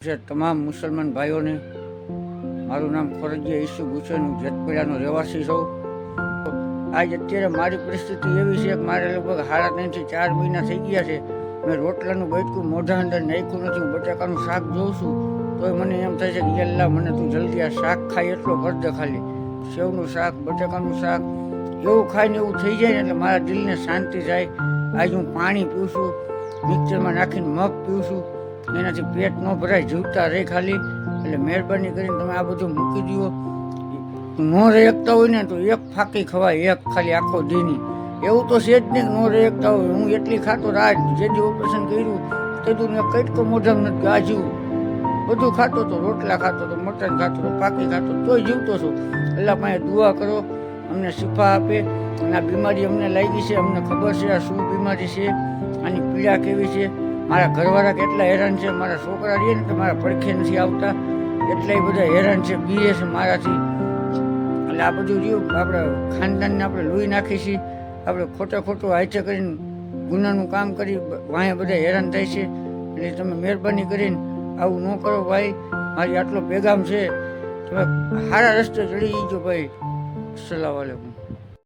છે તમામ મુસલમાન ભાઈઓને મારું નામ ફરજીયા ઈસુ હુસૈન, હું જેતપુરાનો રહેવાસી છું. આજ અત્યારે મારી પરિસ્થિતિ એવી છે કે મારે લગભગ 3.5 થી 4 મહિના થઈ ગયા છે. મેં રોટલાનું બચકું મોઢા અંદર નાખ્યું નથી. હું બટાકાનું શાક જોઉં છું તોય મને એમ થાય છે કે અલ્લાહ મને તું જલ્દી આ શાક ખાઈ એટલો કર દે. ખાલી સેવનું શાક, બટાકાનું શાક એવું ખાઈને એવું થઈ જાય ને એટલે મારા દિલને શાંતિ જાય. આજે હું પાણી પીઉં છું, મિક્સરમાં નાખીને મગ પીઉં છું, એનાથી પેટ ન ભરાય, જીવતા રહે ખાલી. એટલે મહેરબાની કરીને તમે આ બધું મૂકી દો. ન રહી શકતા હોય ને તો એક ફાંકી ખવાય, એક ખાલી આખો દીની. એવું તો છે જ નહીં કે ન રહી શકતા હોય. હું એટલી ખાતો રાત જે દી ઓપરેશન કર્યું તે દી મેં કટકો મોઢામાં નથી ગાજ્યું, બધું ખાતો હતો, રોટલા ખાતો હતો, મટન ખાતો હતો, પાકી ખાતો, તોય જીવતો છું. અલ્લાહ પાસે દુઆ કરો અમને શિફા આપે. અને આ બીમારી અમને લાગી છે, અમને ખબર છે આ શું બીમારી છે, આની પીડા કેવી છે. મારા ઘરવાળા કેટલા હેરાન છે, મારા છોકરા રહીએ ને તો મારા પડખે નથી આવતા, એટલાય બધા હેરાન છે, બીએ છે મારાથી. એટલે આ બધું રહ્યું આપણે ખાનદાનને આપણે લોહી નાખી છીએ. આપણે ખોટું હાથે કરીને ગુનાનું કામ કરી વાંહે બધા હેરાન થાય છે. એટલે તમે મહેરબાની કરીને આવું ન કરો ભાઈ. મારી આટલો પેગામ છે, તમે સારા રસ્તે ચડી જજો ભાઈ. અસ્સલામુ અલૈકુમ.